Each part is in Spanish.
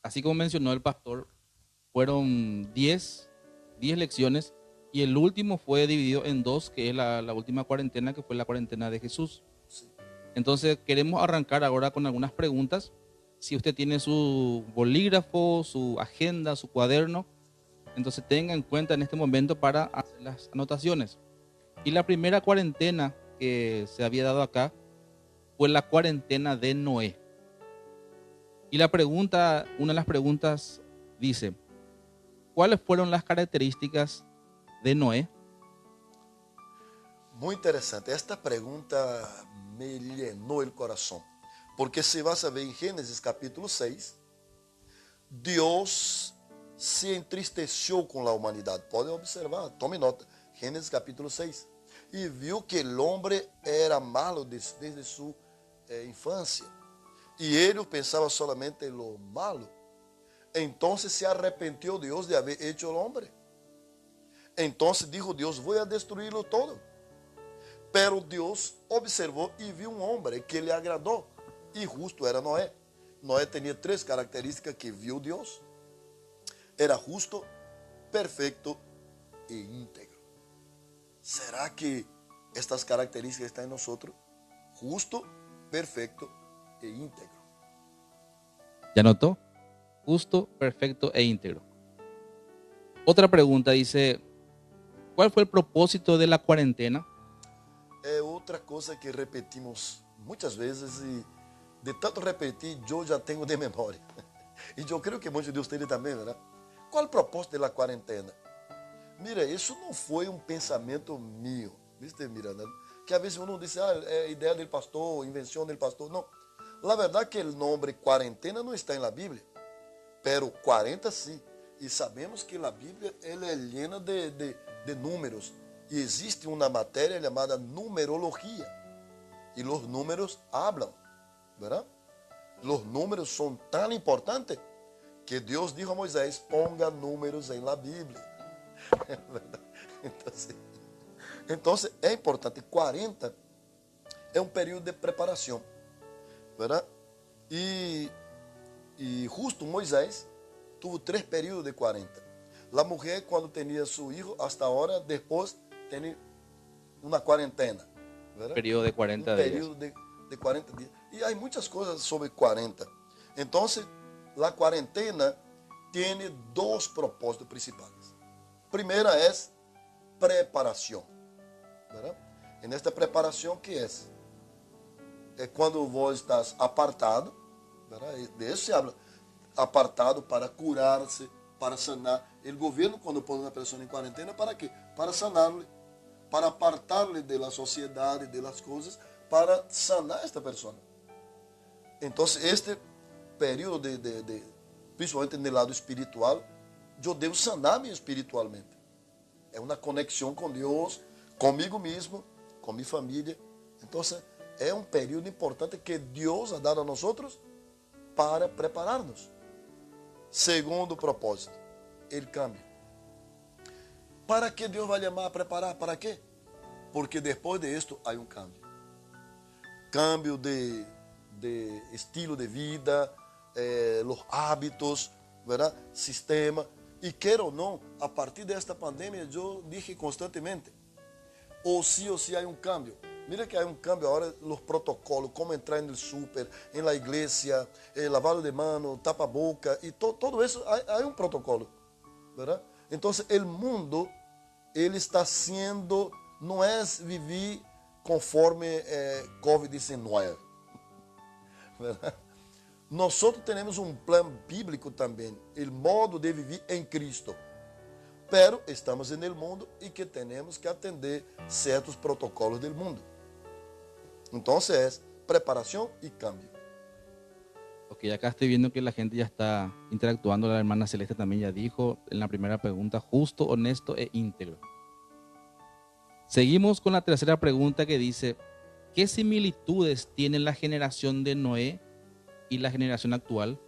así como mencionó el pastor, fueron 10 lecciones y el último fue dividido en dos, que es la última cuarentena, que fue la cuarentena de Jesús. Sí. Entonces queremos arrancar ahora con algunas preguntas. Si usted tiene su bolígrafo, su agenda, su cuaderno, entonces tenga en cuenta en este momento para hacer las anotaciones. Y la primera cuarentena que se había dado acá fue la cuarentena de Noé. Y la pregunta, una de las preguntas dice, ¿cuáles fueron las características de Noé? Muy interesante. Esta pergunta me llenou o coração. Porque se vas a ver em Gênesis capítulo 6, Deus se entristeceu com a humanidade. Podem observar, tome nota. Gênesis capítulo 6. E viu que o homem era malo desde sua infância. E ele pensava solamente em lo malo. Então se arrependeu Deus de haver hecho o homem. Então dijo Deus, vou a destruí-lo todo. Pero Deus observou e viu um homem que lhe agradou. E justo era Noé. Noé tinha três características que viu Deus. Era justo, perfeito e íntegro. Será que estas características estão em nós? Justo, perfecto e íntegro. ¿Ya notó? Justo, perfecto e íntegro. Otra pregunta dice, ¿cuál fue el propósito de la cuarentena? É outra coisa que repetimos muitas vezes e de tanto repetir, eu já tenho de memória. E eu creio que muitos de vocês também, né? Qual o propósito da quarentena? Mira, isso não foi um pensamento meu, viste, Miranda? Que às vezes uno diz, é ideia do pastor, invenção do pastor. Não. La verdade que o nome quarentena não está na Bíblia, pero 40 sim. E sabemos que a Bíblia ela é llena de números. E existe uma matéria chamada numerologia. E os números hablam, ¿verdad? Os números são tão importantes que Deus dijo a Moisés, ponga números em la Bíblia. Então, é importante. 40 é um período de preparação, ¿verdad? E justo Moisés teve 3 períodos de 40. A mulher, quando tinha seu filho, hasta agora, depois tem uma quarentena. ¿Verdad? Período de 40 días. Período de 40 dias. E há muitas coisas sobre 40. Então, a quarentena tem 2 propósitos principais. Primeira é preparação. ¿Verdad? E nesta preparação, que é? É quando vos estás apartado, ¿verdad? De isso se habla, apartado para curar-se, para sanar. O governo, quando põe uma pessoa em quarentena, para quê? Para sanar-lhe, para apartar-lhe da sociedade, das coisas, para sanar esta pessoa. Então, este período, principalmente no lado espiritual, eu devo sanar-me espiritualmente. É uma conexão com Deus, comigo mesmo, com minha família. Então, é um período importante que Deus ha dado a nós para preparar-nos. Segundo propósito, o câmbio. Para que Deus vai chamar a preparar? Para quê? Porque depois de isto há um câmbio. Câmbio de estilo de vida, os hábitos, ¿verdad? Sistema. E queira ou não, a partir desta pandemia, eu dije constantemente, ou sim há um câmbio. Mira que há um câmbio agora, os protocolos, como entrar no super, em la igreja, lavado de mano, tapa boca, e todo isso, há um protocolo, ¿verdad? Então, o mundo, ele está sendo, não é viver conforme Covid-19, ¿verdad? Nós temos um plano bíblico também, o modo de viver em Cristo. Pero estamos no mundo e que temos que atender certos protocolos do mundo. Então, é preparação e cambio. Ok, acá estoy viendo que la gente ya está interactuando. La hermana Celeste también ya dijo en la primera pregunta, justo, honesto e íntegro. Seguimos con la tercera pregunta que dice, ¿qué similitudes tiene la generación de Noé y la generación actual?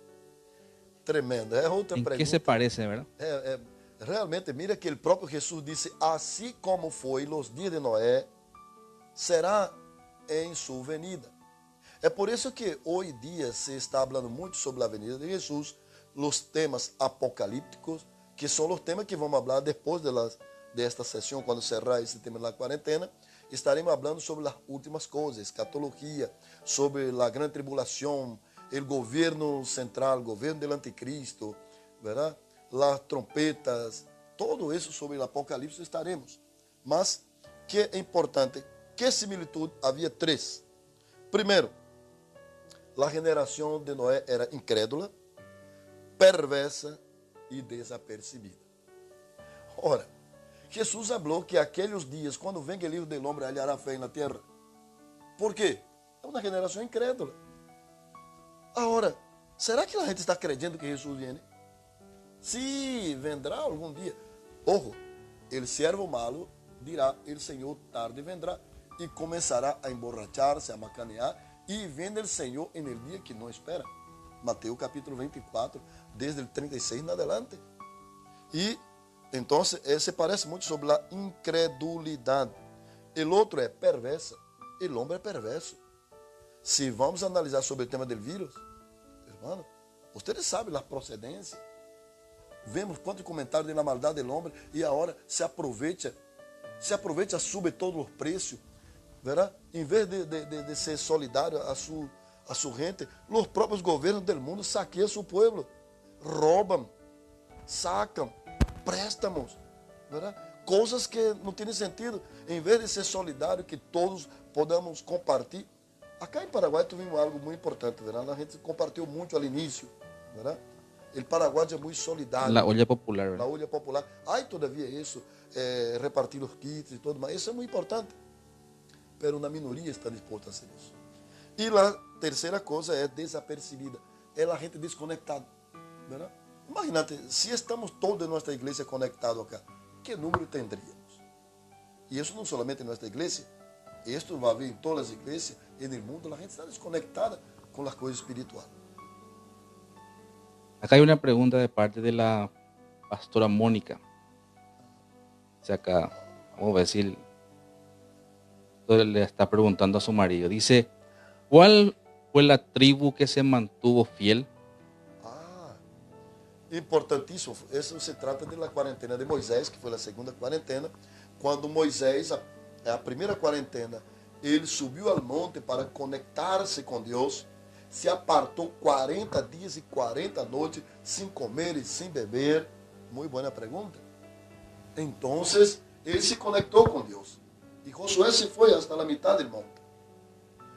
Tremendo. É outra ¿En pergunta. qué se parece, verdad? Realmente, mira que o próprio Jesus disse, assim como foi os dias de Noé, será em sua venida. É por isso que hoje em dia se está falando muito sobre a venida de Jesus, los temas apocalípticos, que son los temas que vamos a hablar después de esta sesión, cuando cerrar este tema de la cuarentena. Estaremos hablando sobre las últimas cosas, escatología, sobre la gran tribulación, el gobierno central, el gobierno del anticristo, ¿verdad? Las trompetas, todo eso sobre el apocalipsis estaremos. Mas, que é importante, que similitud havia três. Primeiro, a geração de Noé era incrédula, perversa e desapercebida. Ora, Jesus falou que aqueles dias, quando venga o Filho do Homem, hallará fé na terra. Por quê? É uma geração incrédula. Agora, será que a gente está acreditando que Jesus vem? Sim, vendrá algum dia. Ojo, el servo malo dirá, el Senhor tarde vendrá e começará a emborrachar-se, a macanear, e vem o Senhor em el dia que não espera. Mateus capítulo 24, desde o 36 em adelante. E, então, se parece muito sobre a incredulidade. O outro é perversa. O homem é perverso. Se vamos analisar sobre o tema do vírus, hermano, vocês sabem a procedência. Vemos quantos comentários da maldade do homem e agora se aproveita, sube todos os preços, verá? Em vez de ser solidário a sua gente, os próprios governos do mundo saqueiam seu povo, roubam, sacam, préstamos, verá? Coisas que não têm sentido. Em vez de ser solidário, que todos podamos compartilhar. Acá em Paraguai tivemos algo muito importante, verá? A gente compartilhou muito ao início, verá? O Paraguai é muito solidário. La olla popular, La olla popular. Há todavia isso, repartir os kits e tudo, mas isso é muito importante. Mas uma minoria está disposta a fazer isso. E a terceira coisa é desapercebida. É a gente desconectada. Verdade? Imagínate, se estamos todos em nossa igreja conectados acá, que número teríamos? E isso não somente em nossa igreja, isso vai haver em todas as igrejas e no mundo, a gente está desconectada com as coisas espirituais. Acá hay una pregunta de parte de la pastora Mónica. Dice acá, vamos a ver si le está preguntando a su marido. Dice, ¿cuál fue la tribu que se mantuvo fiel? Importantíssimo. Isso se trata da quarentena de Moisés, que foi a segunda quarentena. Quando Moisés, a primeira quarentena, ele subiu ao monte para conectar-se com Deus, se apartou 40 dias e 40 noites, sem comer e sem beber. Muito boa pergunta. Então, ele se conectou com Deus. E Josué se foi até a metade do monte.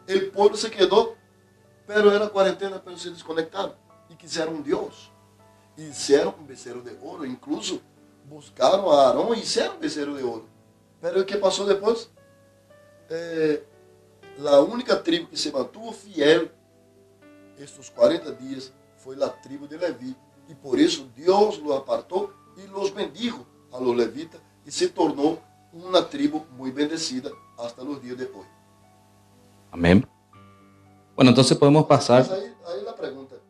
O povo se quedou, pero era quarentena, pero se desconectaram. E quiseram um Deus. E hicieron um becerro de ouro. Incluso buscaram a Arão e hicieron um becerro de ouro. Pero o que passou depois? A única tribo que se mantuvo fiel estes 40 dias foi a tribo de Levi. E por isso Deus los apartou e los bendijo a los levitas e se tornou uma tribo muito bendecida hasta os dias depois. Amém. Bueno, entonces podemos pasar. Mas aí a pergunta,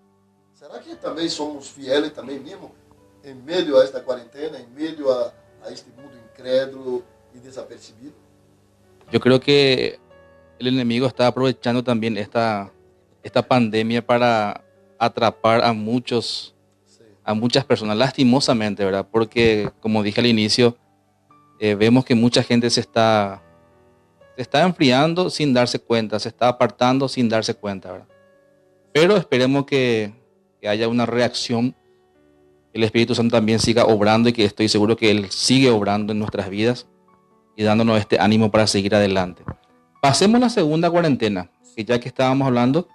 será que também somos fieles também mesmo em meio a esta quarentena, em meio a este mundo incrédulo y desapercibido? Yo creo que el enemigo está aprovechando también esta pandemia para atrapar a muchas personas, lastimosamente, ¿verdad? Porque, como dije al inicio, vemos que mucha gente se está enfriando sin darse cuenta, se está apartando sin darse cuenta, ¿verdad? Pero esperemos que haya una reacción, que el Espíritu Santo también siga obrando y que estoy seguro que Él sigue obrando en nuestras vidas y dándonos este ánimo para seguir adelante. Pasemos a la segunda cuarentena, que ya que estábamos hablando,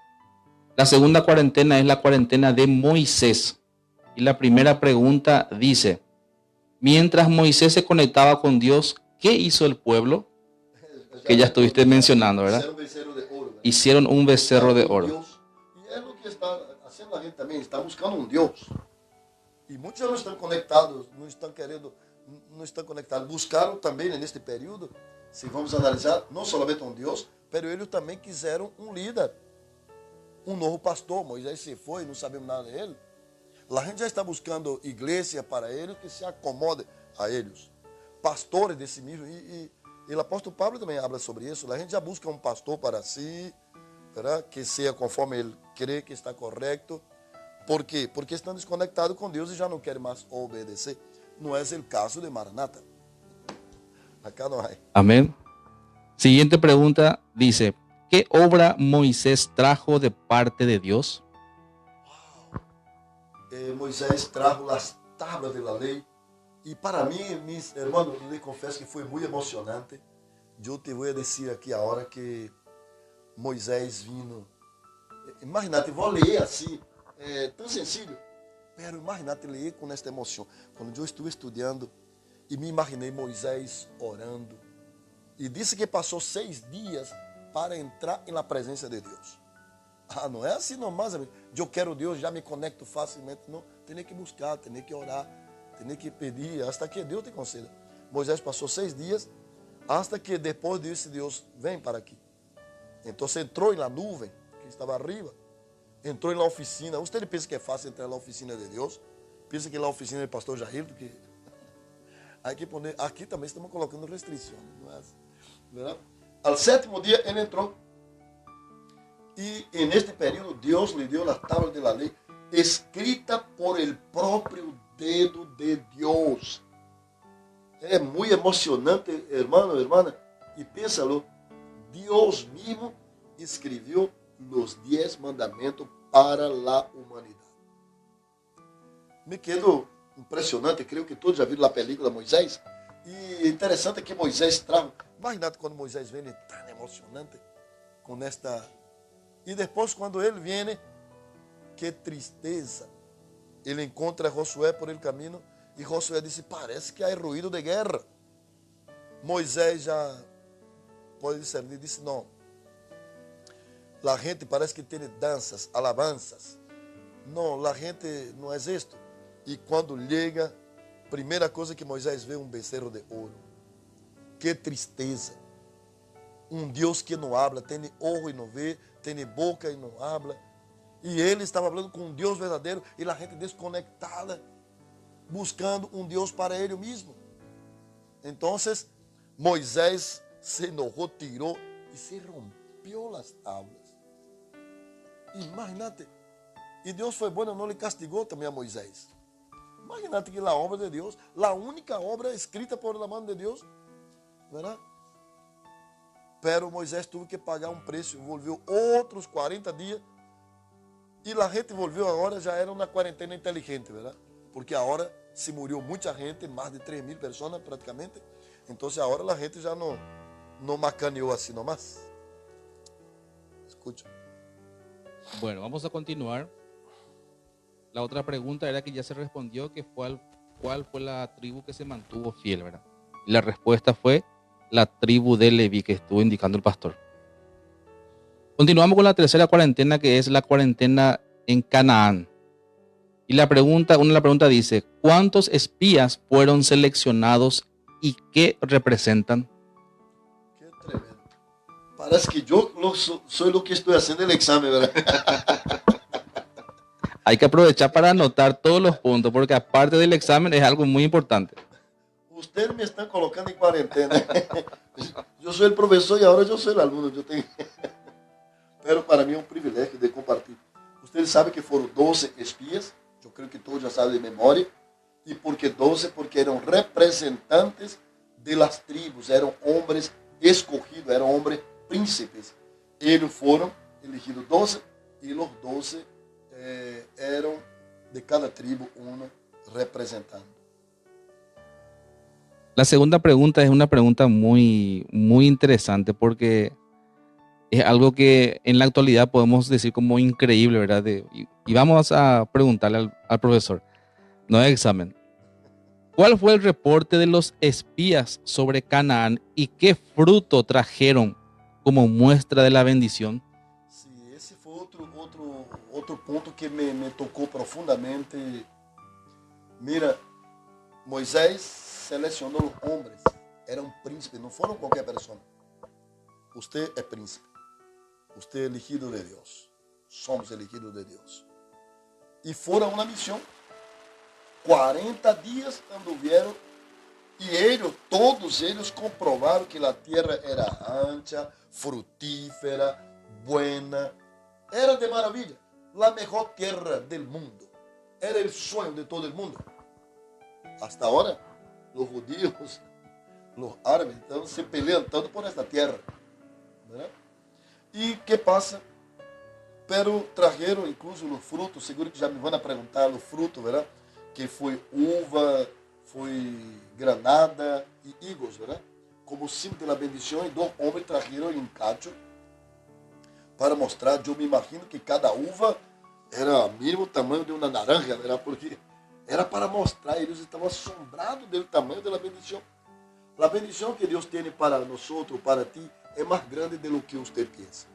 la segunda cuarentena es la cuarentena de Moisés. Y la primera pregunta dice, mientras Moisés se conectaba con Dios, ¿qué hizo el pueblo? Que ya estuviste mencionando, ¿verdad? Hicieron un becerro de oro. Y es lo que está haciendo la gente también, está buscando un Dios. Y muchos no están conectados, no están conectados. Buscaron también en este período, si vamos a analizar, no solamente un Dios, pero ellos también quisieron un líder, un nuevo pastor. Moisés se foi, não sabemos nada dele. A gente já está buscando igreja para eles que se acomode a eles. Pastores desse nível. E o apóstolo Pablo também habla sobre isso. A gente já busca um pastor para si, ¿verdad? Que seja conforme ele crê que está correto. ¿Por qué? Porque están desconectados con Dios y ya no quieren más obedecer. No es el caso de Maranata. Acá no hay. Amén. Siguiente pregunta dice, ¿qué obra Moisés trajo de parte de Dios? Moisés trajo las tablas de la ley. Y para mí, mis hermanos, les confieso que fue muy emocionante. Yo te voy a decir aquí ahora que Moisés vino. Imagínate, vou ler assim, tão sencillo. Pero imagínate ler com esta emoção. Quando eu estuve estudando e me imaginei Moisés orando. E disse que passou 6 dias para entrar na presença de Deus. Ah, não é assim nomás, amigo. Eu quero Deus, já me conecto facilmente. Não, tem que buscar, tem que orar, tem que pedir, hasta que Deus te conceda. Moisés passou 6 dias, hasta que depois disse Deus, vem para aqui. Então entrou na nuvem, que estava arriba, entrou na oficina. Você pensa que é fácil entrar na oficina de Deus? Pensa que na oficina do pastor Jair, porque aqui também estamos colocando restrições, não é assim? ¿Verdad? Al 7º dia ele entrou. E neste período Deus lhe deu as tábuas da lei, escrita por el próprio dedo de Deus. É muito emocionante, hermano, hermana. E pénsalo, Deus mesmo escreveu os 10 mandamentos para a humanidade. Me quedo impressionante, creio que todos já viram a película Moisés. E interessante que Moisés traga. Imagina quando Moisés vem, é tão emocionante com esta. E depois, quando ele vem, que tristeza. Ele encontra Josué por el caminho e Josué disse: parece que há ruído de guerra. Moisés já pode discernir, disse: não. A gente parece que tem danças, alabanças. Não, a gente não é isto. E quando chega, primeira coisa que Moisés vê, um becerro de ouro. Que tristeza. Um Deus que não habla, tem olho e não vê, tem boca e não habla. E ele estava falando com um Deus verdadeiro e a gente desconectada, buscando um Deus para ele mesmo. Então, Moisés se enojou, tirou e se rompeu as tábuas. Imagínate. E Deus foi bom, não lhe castigou também a Moisés. Imagínate que a obra de Deus, a única obra escrita por la mão de Deus, ¿verdad? Pero Moisés teve que pagar um preço, envolveu outros 40 dias, e a gente volveu agora, já era uma quarentena inteligente, ¿verdad? Porque agora se morreu muita gente, mais de 3.000 pessoas praticamente, então agora a gente já não macaneou assim nomás. Escucha. Bueno, vamos a continuar. La otra pregunta era que ya se respondió, que cuál fue la tribu que se mantuvo fiel, ¿verdad? Y la respuesta fue la tribu de Leví, que estuvo indicando el pastor. Continuamos con la tercera cuarentena, que es la cuarentena en Canaán. Y una de las preguntas dice, ¿cuántos espías fueron seleccionados y qué representan? Qué tremendo. Parece que yo soy lo que estoy haciendo el examen, ¿verdad? Hay que aprovechar para anotar todos los puntos, porque aparte del examen es algo muy importante. Ustedes me están colocando en cuarentena. Yo soy el profesor y ahora yo soy el alumno. Pero para mí es un privilegio de compartir. Ustedes saben que fueron 12 espías. Yo creo que todos ya saben de memoria. ¿Y por qué 12? Porque eran representantes de las tribus. Eran hombres escogidos, eran hombres príncipes. Ellos fueron elegidos 12 y los 12 eran de cada tribu uno representando. La segunda pregunta es una pregunta muy, muy interesante porque es algo que en la actualidad podemos decir como increíble, ¿verdad? Y vamos a preguntarle al profesor, no es examen. ¿Cuál fue el reporte de los espías sobre Canaán y qué fruto trajeron como muestra de la bendición? Sí, ese fue otro punto que me tocó profundamente. Mira, Moisés seleccionó los hombres, eran príncipes, no fueron cualquier persona. Usted es príncipe, usted es elegido de Dios, somos elegidos de Dios. Y fueron a una misión, 40 días anduvieron y todos ellos comprobaron que la tierra era ancha, frutífera, buena, era de maravilla. la mejor tierra del mundo. Era el sueño de todo el mundo. Hasta ahora, los judíos, los árabes, están se pelean tanto por esta tierra. ¿Verdad? ¿Y qué pasa? Pero trajeron incluso los frutos, seguro que ya me van a preguntar los frutos, ¿verdad? Que fue uva, fue granada y higos, ¿verdad? Como símbolo de la bendición, y dos hombres trajeron un cacho para mostrar. Yo me imagino que cada uva era mínimo tamaño de una naranja, ¿verdad? Porque era para mostrar, ellos estaban asombrados del tamaño de la bendición. La bendición que Dios tiene para nosotros, para ti, es más grande de lo que usted piensa.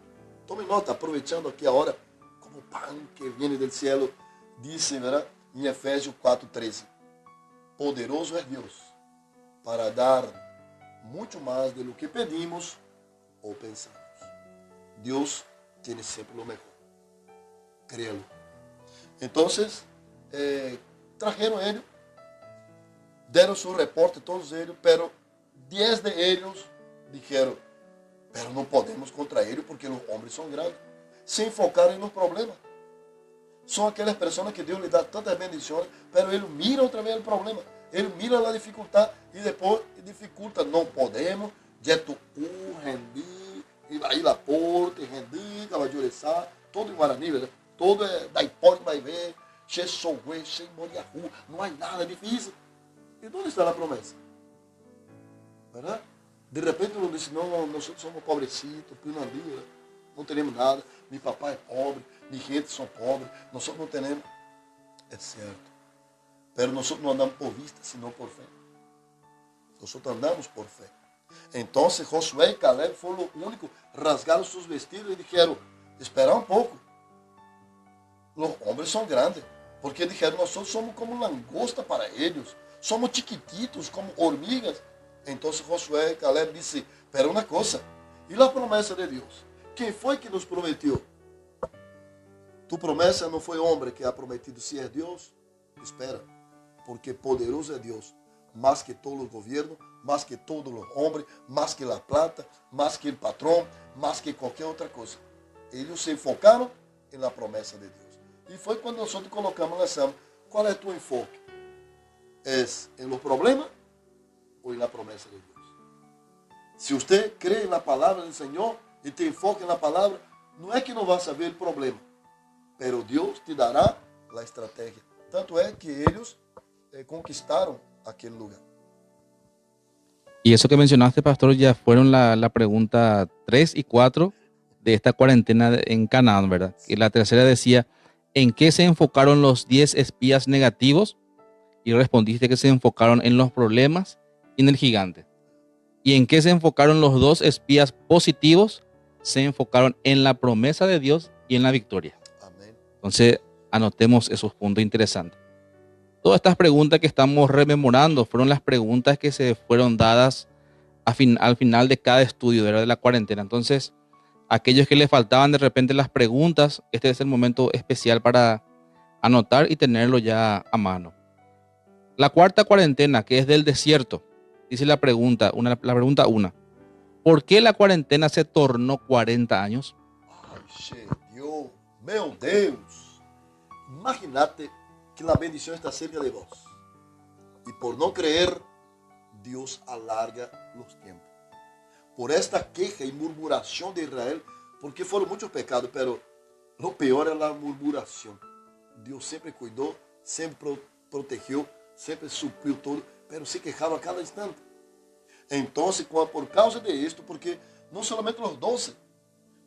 Tome nota, aprovechando aqui a hora, como pan que viene del cielo, dice, ¿verdad? Em Efésios 4:13, poderoso é Deus para dar muito mais de lo que pedimos ou pensamos. Deus tem sempre o melhor. Créalo. Então, trajeron ele, deram seu reporte todos eles, pero 10 de eles dijeron, pero não podemos contra ele porque os homens são grandes. Se enfocaram nos problemas. São aquelas pessoas que Deus lhe dá tantas bendições, pero ele mira outra vez o problema. Ele mira a dificuldade e depois dificulta. Não podemos, já tu rendi, e aí lá porta, rendi, cavalheirizar, todo em Guarani, né? Todo é da hipótese, vai ver, cheio de cheio de moriahu, não há nada difícil. E onde está a promessa? Verdade? De repente uno dice, no, nosotros somos pobrecitos, no tenemos nada, mi papá es pobre, mi gente son pobres, nosotros no tenemos. Es cierto. Pero nosotros no andamos por vista, sino por fe. Nosotros andamos por fe. Entonces Josué y Caleb fueron los únicos, rasgaron sus vestidos y dijeron, espera un poco. Los hombres son grandes, porque dijeron, nosotros somos como langosta para ellos, somos chiquititos como hormigas. Entonces Josué y Caleb disse, pero una cosa, ¿y la promesa de Dios? ¿Quién fue que nos prometió? Tu promesa no fue hombre que ha prometido, si es Dios, espera, porque poderoso es Dios, más que todos los gobiernos, más que todos los hombres, más que la plata, más que el patrón, más que cualquier otra cosa. Ellos se enfocaron en la promesa de Dios. Y fue cuando nosotros colocamos la examen, ¿cuál es tu enfoque? ¿Es en los problemas o en la promesa de Dios? Si usted cree en la palabra del Señor y te enfoca en la palabra, no es que no vas a ver el problema, pero Dios te dará la estrategia. Tanto es que ellos conquistaron aquel lugar. Y eso que mencionaste, pastor, ya fueron la pregunta 3 y 4 de esta cuarentena en Canaán, ¿verdad? Y la tercera decía, ¿en qué se enfocaron los 10 espías negativos? Y respondiste que se enfocaron en los problemas y en el gigante. ¿Y en qué se enfocaron los 2 espías positivos? Se enfocaron en la promesa de Dios y en la victoria. Amén. Entonces, anotemos esos puntos interesantes. Todas estas preguntas que estamos rememorando fueron las preguntas que se fueron dadas al final de cada estudio, ¿verdad? De la cuarentena. Entonces, aquellos que les faltaban de repente las preguntas, este es el momento especial para anotar y tenerlo ya a mano. La cuarta cuarentena, que es del desierto, dice la pregunta 1. ¿Por qué la cuarentena se tornó 40 años? Ay, Dios, meu Deus. Imagínate que la bendición está cerca de vos. Y por no creer, Dios alarga los tiempos. Por esta queja y murmuración de Israel, porque fueron muchos pecados, pero lo peor es la murmuración. Dios siempre cuidó, siempre protegió, siempre suplió todo, pero se quejaba a cada instante. Entonces, por causa de esto, porque no solamente los 12,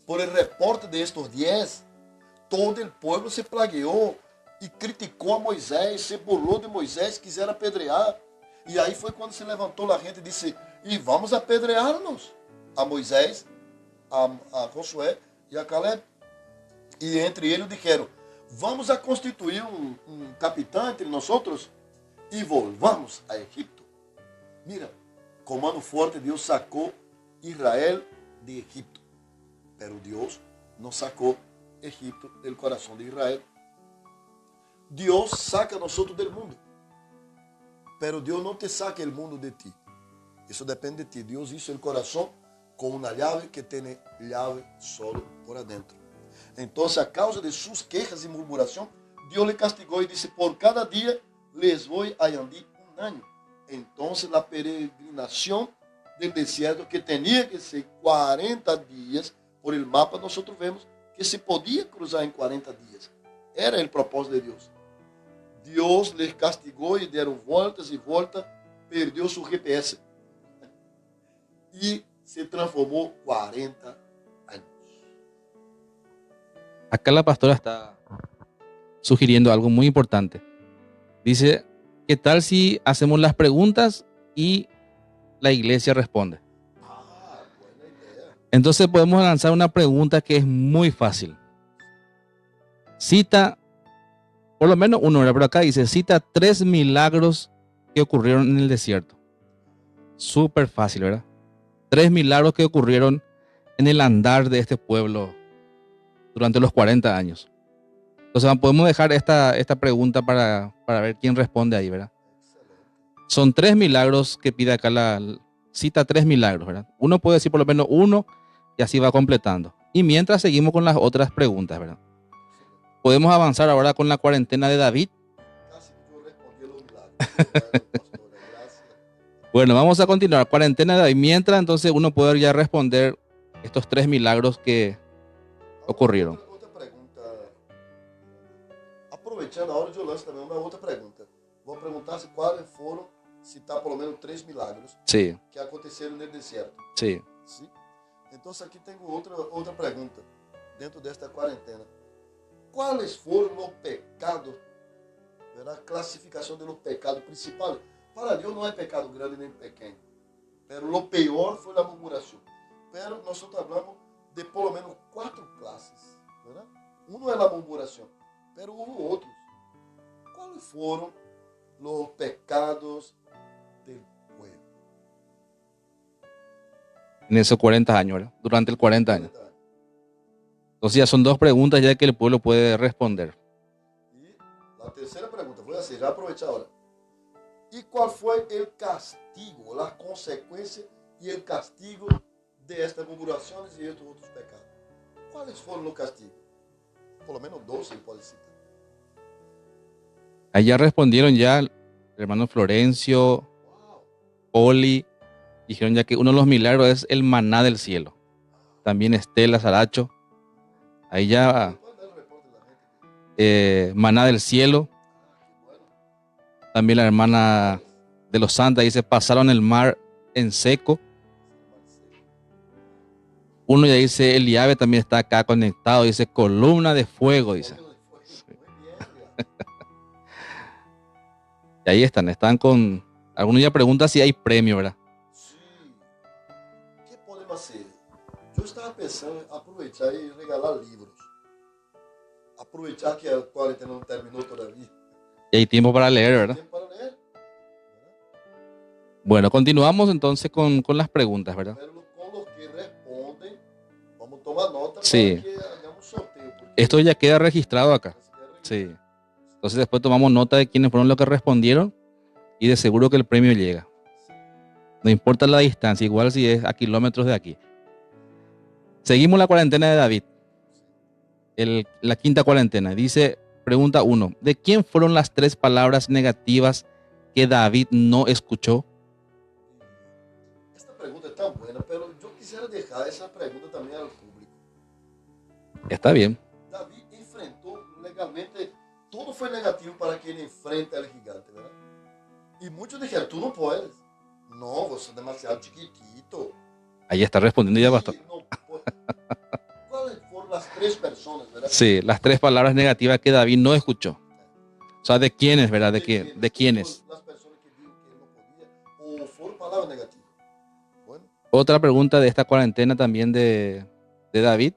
por el reporte de estos 10, todo el pueblo se plagueó y criticó a Moisés, se burló de Moisés, quisiera apedrear. Y ahí fue cuando se levantó la gente y dice, y vamos a apedrearnos a Moisés, a Josué y a Caleb. Y entre ellos dijeron, vamos a constituir un capitán entre nosotros y volvamos a Egipto. Mira, con mano fuerte Dios sacó Israel de Egipto. Pero Dios no sacó Egipto del corazón de Israel. Dios saca a nosotros del mundo. Pero Dios no te saca el mundo de ti. Eso depende de ti. Dios hizo el corazón con una llave que tiene llave solo por adentro. Entonces, a causa de sus quejas y murmuración, Dios le castigó y dice, por cada día les voy a añadir un año. Entonces, la peregrinación del desierto, que tenía que ser 40 días, por el mapa nosotros vemos que se podía cruzar en 40 días. Era el propósito de Dios. Dios les castigó y dieron vueltas y vueltas, perdió su GPS. Y se transformó 40 años. Acá la pastora está sugiriendo algo muy importante. Dice, ¿qué tal si hacemos las preguntas y la iglesia responde? Buena idea. Entonces podemos lanzar una pregunta que es muy fácil. Cita, por lo menos uno, pero acá dice, cita 3 milagros que ocurrieron en el desierto. Súper fácil, ¿verdad? 3 milagros que ocurrieron en el andar de este pueblo durante los 40 años. Entonces podemos dejar esta pregunta para ver quién responde ahí, ¿verdad? Son 3 milagros que pide acá cita 3 milagros, ¿verdad? Uno puede decir por lo menos uno y así va completando. Y mientras seguimos con las otras preguntas, ¿verdad? Podemos avanzar ahora con la cuarentena de David. Casi yo respondí los milagros. Pastora, gracias. Bueno, vamos a continuar. Cuarentena de David. Mientras, entonces, uno puede ya responder estos 3 milagros que ocurrieron. Outra pergunta. Aproveitando, a hora de eu lanço também uma outra pergunta. Vou perguntar se quais foram, citar pelo menos 3 milagros Sí, que aconteceram no deserto. sí. Sim? Então, aqui tenho outra pergunta dentro desta quarentena. Quais foram os pecados, a classificação dos pecados principais? Para Deus não é pecado grande nem pequeno. Pero lo peor foi a murmuração. Pero nós falamos de pelo menos 4 classes. ¿Verdad? Uno é a murmuração, pero hubo outros. Quais foram os pecados del pueblo? En esos 40 años, ¿verdad? Durante el 40 años. Entonces ya son 2 preguntas ya que el pueblo puede responder. E a terceira pergunta foi assim, já aproveitar agora. E qual foi o castigo, a consequência e o castigo destas murmurações e estes outros pecados? Quais foram os castigos? Pelo menos 12 pode citar. Ahí ya respondieron ya el hermano Florencio, Uau! Oli, dijeron ya que uno de los milagros es el maná del cielo. También Estela Saracho. Ahí ya Pode dar o reporte da gente. maná del cielo. Que bueno. También la hermana de los Santas dice, pasaron el mar en seco. Uno ya dice, Eliabe también está acá conectado, dice, columna de fuego, dice. Y ahí están con... Algunos ya preguntan si hay premio, ¿verdad? Sim. O que podemos fazer? Eu estava pensando em aproveitar e regalar livros. Aproveitar que a quarentena não terminou todavia. Y hay tiempo para leer, ¿verdad? Tempo para ler. Bueno, continuamos entonces con las preguntas, ¿verdad? Pero com os que respondem, vamos tomar nota Sí. para que hagamos sorteio. porque Esto ya queda registrado acá. esse quer registrar. Sí. Entonces después tomamos nota de quiénes fueron los que respondieron y de seguro que el premio llega. No importa la distancia, igual si es a kilómetros de aquí. Seguimos la cuarentena de David. La quinta cuarentena. Dice, pregunta 1. ¿De quién fueron las 3 palabras negativas que David no escuchó? Esta pergunta é tão buena, pero eu quisiera deixar essa pergunta também ao público. Está bien. Davi enfrentou legalmente, tudo foi negativo para que ele enfrenta o gigante, ¿verdad? E muitos dijeron, tú não puedes. Não, você é demasiado chiquitito. Ahí está respondiendo ya, pastor. Sí, no puede. ¿Cuáles fueron las 3 personas, verdad? Sí, las 3 palabras negativas que David no escuchó. O sea, ¿de quiénes, verdad? ¿De quiénes? Las personas que dijeron que él no podía, o fueron palabras negativas. Bueno, Otra pregunta de esta cuarentena también de David.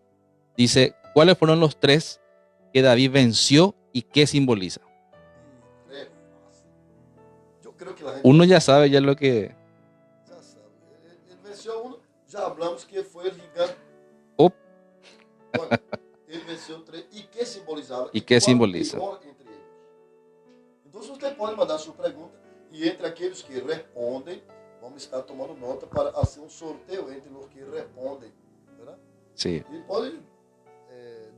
Dice, ¿cuáles fueron los 3 que David venció y qué simboliza? y re fácil. Yo creo que la gente Uno ya sabe ya lo que... ya sabe. Él venció uno, ya hablamos que fue el gigante. Op. Bueno, él venció 3. ¿Y qué simbolizaba? ¿Y qué cuál simboliza? peor entre ellos? Entonces usted puede mandar su pregunta y entre aquellos que responden, vamos a estar tomando nota para hacer un sorteo entre los que responden, ¿verdad? Sí. Y puede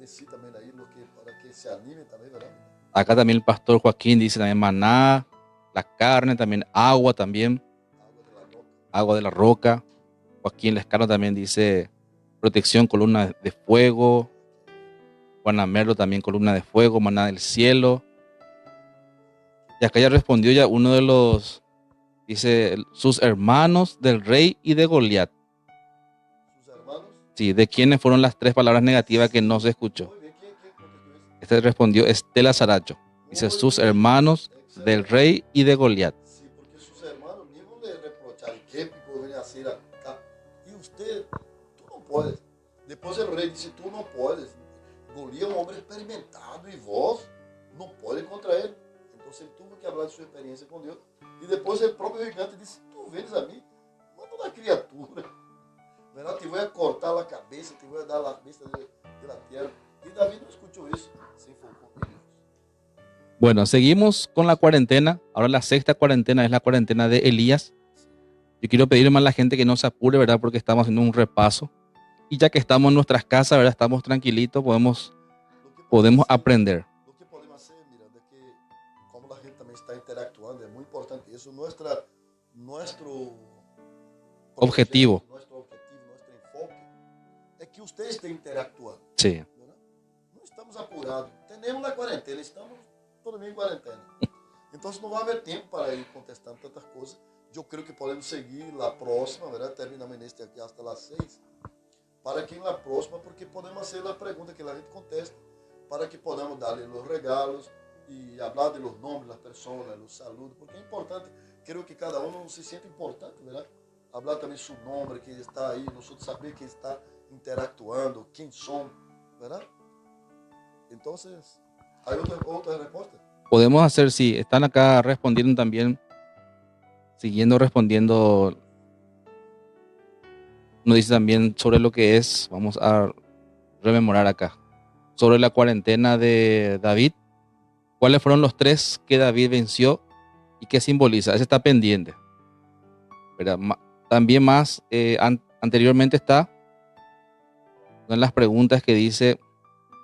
decir también ahí para que se anime también, ¿verdad? Acá también el pastor Joaquín dice también maná, la carne, también agua también, Agua de la roca. agua de la roca. Joaquín Lescano también dice protección, columna de fuego. Juana Merlo también columna de fuego, maná del cielo. Y acá ya respondió ya uno de los, dice, sus hermanos del rey y de Goliat. Sus hermanos. Sí, ¿de quiénes fueron las tres palabras negativas que no se escuchó? Muy bien, ¿quién contestó eso? Este respondió Estela Saracho. Dice, Muy sus bien, hermanos del excelente. rey y de Goliat. Sí, porque sus hermanos mismos le reprocharon, ¿qué pico viene a hacer acá? Y usted, tú no puedes. Después el rey dice, tú no puedes. Goliat es un hombre experimentado y vos no puedes contra él. Entonces él tuvo que hablar de su experiencia con Dios. Y después el propio gigante dice, tú vienes a mí, manda una criatura. ¿Verdad? Te voy a cortar la cabeza, te voy a dar la vista de la tierra. Y David no escuchó eso, se enfocó en Dios. Bueno, seguimos con la cuarentena. Ahora la sexta cuarentena es la cuarentena de Elías. Yo quiero pedirle a la gente que no se apure, ¿verdad? Porque estamos haciendo un repaso. Y ya que estamos en nuestras casas, ¿verdad? Estamos tranquilitos, podemos aprender. Lo que podemos hacer, mira, de que como la gente también está interactuando, es muy importante eso. Nuestro Objetivo. nuestro enfoque, es que usted esté interactuando. Sí. ¿Verdad? No estamos apurados. Tenemos la cuarentena, estamos todos en cuarentena. Entonces no va a haber tiempo para ir contestando tantas cosas. Yo creo que podemos seguir la próxima, ¿verdad? Terminamos en este aquí hasta las 6. Para que en la próxima, porque podemos hacer la pregunta que la gente conteste, para que podamos darle los regalos y hablar de los nombres de las personas, los saludos, porque es importante, creo que cada uno se siente importante, ¿verdad? Hablar también su nombre, que está ahí, nosotros saber que está interactuando, quién son, ¿verdad? Entonces, ¿hay otra respuesta? Podemos hacer, sí, están acá respondiendo también, siguiendo respondiendo. Nos dice también sobre lo que es, vamos a rememorar acá, sobre la cuarentena de David. ¿Cuáles fueron los tres que David venció y qué simboliza? Ese está pendiente. ¿Verdad? También más anteriormente está una de las preguntas que dice,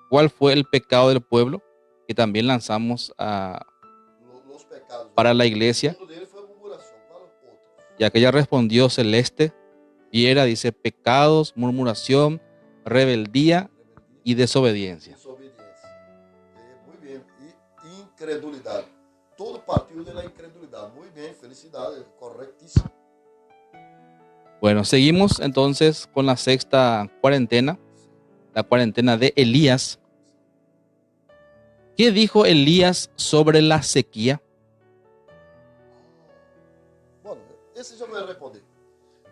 ¿cuál fue el pecado del pueblo? Que también lanzamos Los pecados. para la iglesia. Uno de ellos fue murmuración, ¿cuál otro? Y aquella respondió Celeste, Viera, dice, pecados, murmuración, rebeldía y desobediencia. Muy bien. Y incredulidad. Todo partido de la incredulidad. Muy bien, felicidades, correctísimo. Bueno, seguimos entonces con la sexta cuarentena, la cuarentena de Elías. ¿Qué dijo Elías sobre la sequía? Bueno, ese yo voy a responder.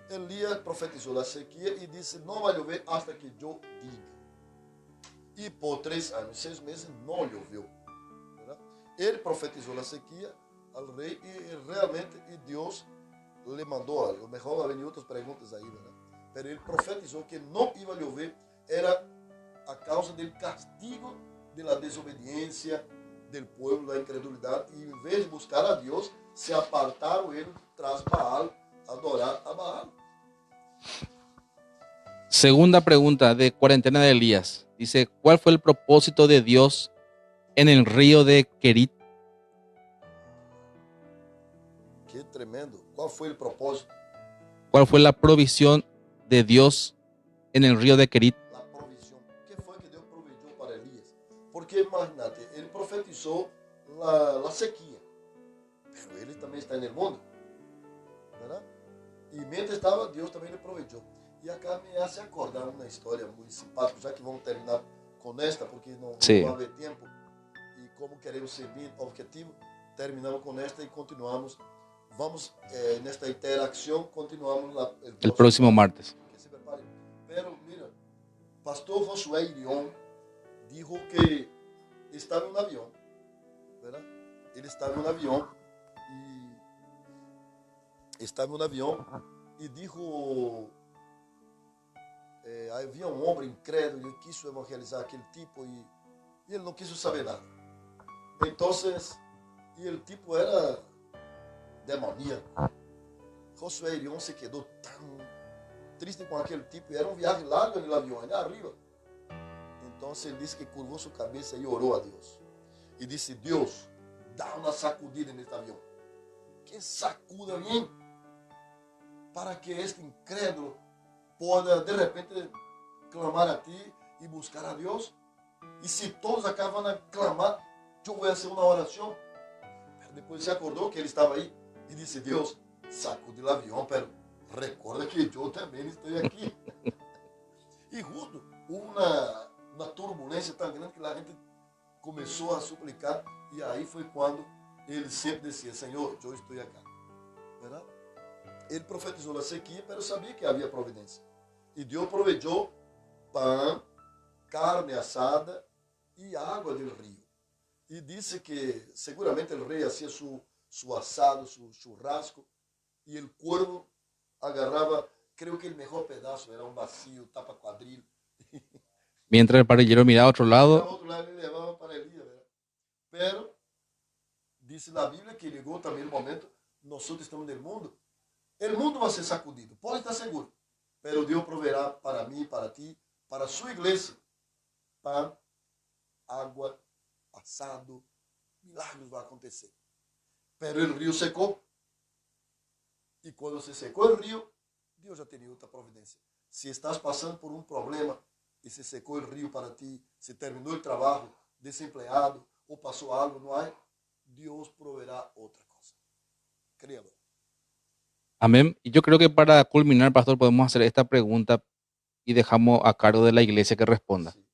Elías profetizó la sequía y dice, no va a llover hasta que yo diga. Y por 3 años, 6 meses no llovió. ¿Verdad? Él profetizó la sequía al rey y realmente Dios le mandó, a lo mejor va a venir otras preguntas ahí, ¿verdad? Pero él profetizó que no iba a llover, era a causa del castigo de la desobediencia del pueblo, la incredulidad, y en vez de buscar a Dios, se apartaron ellos tras Baal, adorar a Baal. Segunda pregunta de cuarentena de Elías. Dice, ¿cuál fue el propósito de Dios en el río de Kerit? Qué tremendo. ¿Cuál fue el propósito? ¿Cuál fue la provisión de Dios en el río de Kerit? La provisión. ¿Qué fue que Dios proveyó para Elías? Porque imagínate, él profetizó la sequía, pero él también está en el mundo, ¿verdad? Y mientras estaba, Dios también le proveyó. Y acá me hace acordar una historia muy simpática, ya que vamos a terminar con esta, porque no va a haber tiempo. Y como queremos ser bien objetivo, terminamos con esta y continuamos. Vamos en esta interacción, continuamos el próximo martes. Que se prepare. Pero mira, Pastor Josué Irión dijo que estaba en un avión, ¿verdad? Él estaba en un avión y dijo, había un hombre incrédulo, él quiso evangelizar a aquel tipo y él no quiso saber nada. Entonces, y el tipo era demoníaco. Josué Irión se quedó tan triste con aquel tipo y era un viaje largo en el avión, allá arriba. Entonces él dice que curvó su cabeza y oró a Dios. Y dice, Dios, da una sacudida en este avión. Que sacuda bien. Para que este incrédulo pueda de repente clamar a ti y buscar a Dios. Y si todos acá van a clamar, yo voy a hacer una oración. Pero después se acordó que él estaba ahí y dice, Dios, sacude el avión, pero recuerda que yo también estoy aquí. Y justo hubo una turbulencia tan grande que la gente comenzó a suplicar y ahí fue cuando él siempre decía, Señor, yo estoy acá. ¿Verdad? Él profetizó la sequía, pero sabía que había providencia. Y Dios proveyó pan, carne asada y agua del río. Y dice que seguramente el rey hacía su asado, su churrasco, y el cuervo agarraba, creo que el mejor pedazo era un vacío, tapa cuadril. Mientras el parrillero miraba a otro A lado, otro lado le llevaban para el día, ¿verdad? Pero dice la Biblia que llegó también el momento, nosotros estamos en el mundo va a ser sacudido, pode estar seguro, pero Dios proveerá para mí, para ti, para su iglesia, pan, água, asado, milagros vai acontecer. Pero el río secó. Y cuando se secó el río, Dios ya tenía otra providencia. Si estás pasando por un problema y se secó el río para ti, se terminó el trabajo, desempleado o pasó algo, no hay, Dios proveerá otra cosa. Créalo. amén. Y yo creo que para culminar, pastor, podemos hacer esta pregunta y dejamos a cargo de la iglesia que responda. Sí,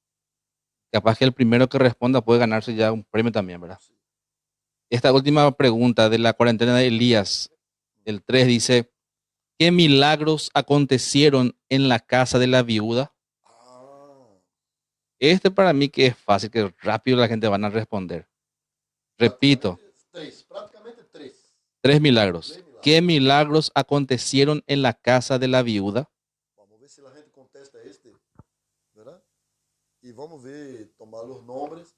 Capaz que el primero que responda puede ganarse ya un premio también, ¿verdad? sí. Esta última pregunta de la cuarentena de Elías, el 3 dice, ¿qué milagros acontecieron en la casa de la viuda? Ah, Este para mí que es fácil, que rápido la gente van a responder. Repito, prácticamente tres. 3 milagros. Tres milagros. ¿Qué milagros acontecieron en la casa de la viuda? Vamos ver si la gente contesta este, ¿verdad? Y vamos ver, tomar los nombres.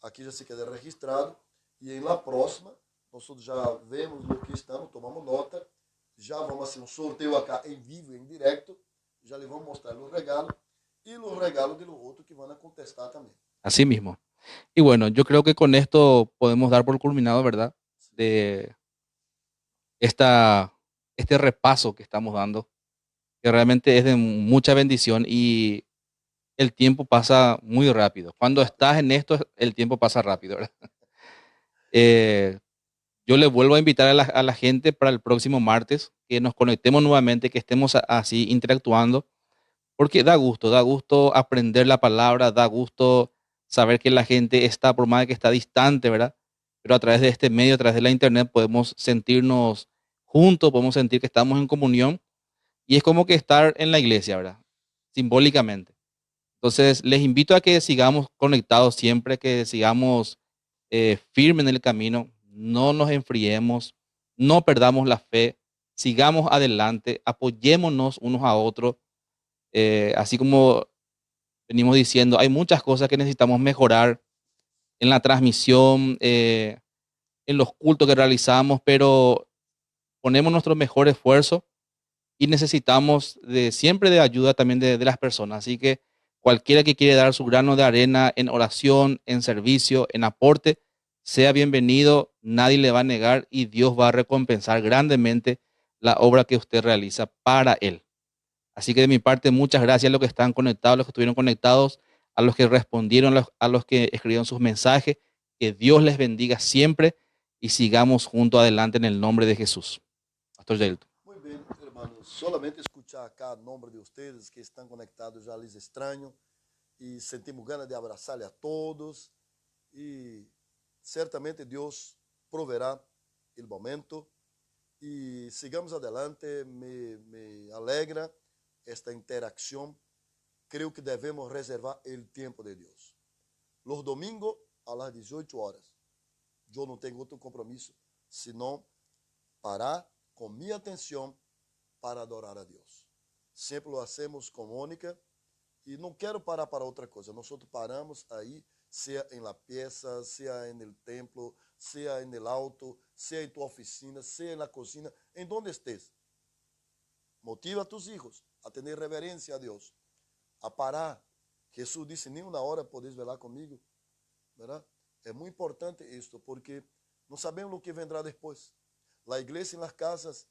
Aquí ya se queda registrado. Y en la próxima, nosotros ya vemos lo que estamos, tomamos nota. Já vamos hacer um sorteio acá em vivo, em direto. Já lhe vamos mostrar os regalos. E os regalos de los outros que vão a contestar também. Así mismo. Y bueno, yo creo que con esto podemos dar por culminado, ¿verdad? Sim. De este repaso que estamos dando, que realmente es de mucha bendición y el tiempo pasa muy rápido. Cuando estás en esto, el tiempo pasa rápido, ¿verdad? Eh, yo le vuelvo a invitar a la gente para el próximo martes, que nos conectemos nuevamente, que estemos así interactuando, porque da gusto aprender la palabra, da gusto saber que la gente está, por más de que está distante, ¿verdad? Pero a través de este medio, a través de la internet, podemos sentirnos juntos, podemos sentir que estamos en comunión y es como que estar en la iglesia, ¿verdad? Simbólicamente. Entonces, les invito a que sigamos conectados siempre, que sigamos firmes en el camino, no nos enfriemos, no perdamos la fe, sigamos adelante, apoyémonos unos a otros. Así como venimos diciendo, hay muchas cosas que necesitamos mejorar en la transmisión, en los cultos que realizamos, pero ponemos nuestro mejor esfuerzo y necesitamos siempre de ayuda también de las personas. Así que cualquiera que quiere dar su grano de arena en oración, en servicio, en aporte, sea bienvenido, nadie le va a negar y Dios va a recompensar grandemente la obra que usted realiza para Él. Así que de mi parte, muchas gracias a los que están conectados, a los que estuvieron conectados, a los que respondieron, a los que escribieron sus mensajes. Que Dios les bendiga siempre y sigamos junto adelante en el nombre de Jesús. Pastor Yaelto. Muito bem, hermanos. Solamente escuchar acá o nome de vocês que estão conectados já lhes estranho. E sentimos ganas de abraçar-lhe a todos. E certamente Deus proverá o momento. E sigamos adelante. Me alegra esta interação. Creo que devemos reservar o tempo de Deus. Los domingos a las 18 horas. Eu não tenho outro compromisso senão parar com minha atenção para adorar a Deus. Sempre lo hacemos com Mônica e não quero parar para outra coisa. Nós paramos aí, seja em la pieza, seja em el templo, seja em el auto, seja em tua oficina, seja na cozinha, em donde estés. Motiva a tus hijos a ter reverência a Deus, a parar, Jesús disse, nem uma hora podeis velar comigo, ¿verdad? É muito importante isto, porque não sabemos o que vendrá depois. A igreja em las casas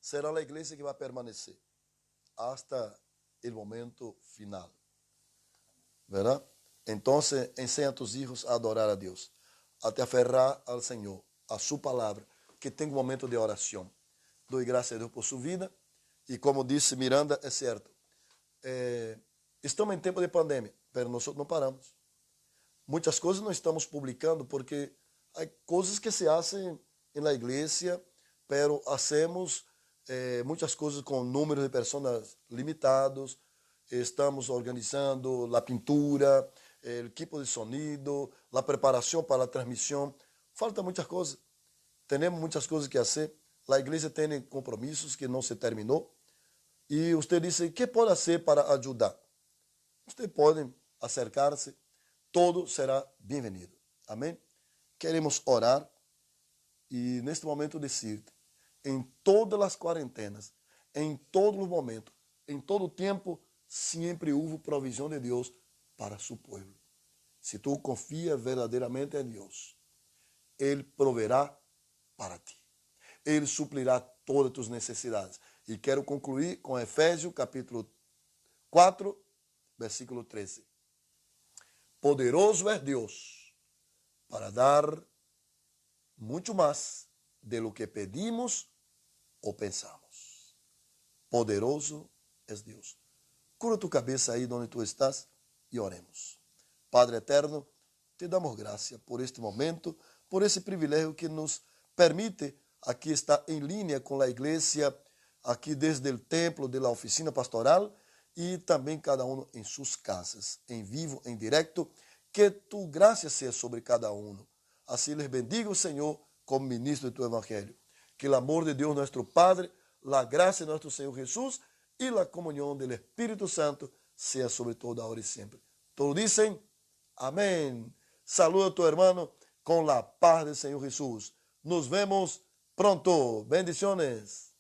será a igreja que vai permanecer hasta o momento final, ¿verdad? Então, ensina a tus hijos a adorar a Deus, a te aferrar ao Senhor, a sua palavra, que tenha um momento de oração. Dou graças a Deus por sua vida, e como disse Miranda, é certo, estamos em tempo de pandemia, mas nós não paramos. Muitas coisas não estamos publicando porque há coisas que se fazem na igreja, pero hacemos muitas coisas com número de pessoas limitados. Estamos organizando a pintura, o equipo de sonido, a preparação para a transmissão. Falta muitas coisas. Temos muitas coisas que fazer. A igreja tem compromissos que não se terminou. E você disse, o que pode fazer para ajudar? Você pode acercar-se. Todo será bem-vindo. Amém? Queremos orar e neste momento dizer-te, em todas as quarentenas, em todos os momentos, em todo o tempo, sempre houve provisão de Deus para seu povo. Se tu confias verdadeiramente em Deus, Ele proverá para ti. Ele suplirá todas as tuas necessidades. E quero concluir com Efésios capítulo 4, versículo 13. Poderoso é Deus para dar muito mais de lo que pedimos ou pensamos. Poderoso é Deus. Cura tu cabeça aí onde tu estás e oremos. Padre eterno, te damos graça por este momento, por esse privilégio que nos permite aqui estar em linha com a igreja, aqui desde o templo, da oficina pastoral, e também cada um em suas casas, em vivo, em direto, que tu graça seja sobre cada um. Assim les bendigo, Senhor, como ministro de tu evangelho. Que o amor de Deus, nosso Padre, a graça de nosso Senhor Jesus e a comunhão do Espírito Santo seja sobre toda hora e sempre. Todos dizem, amém. Saluda a tu hermano com a paz do Senhor Jesus. Nos vemos pronto. Bendiciones.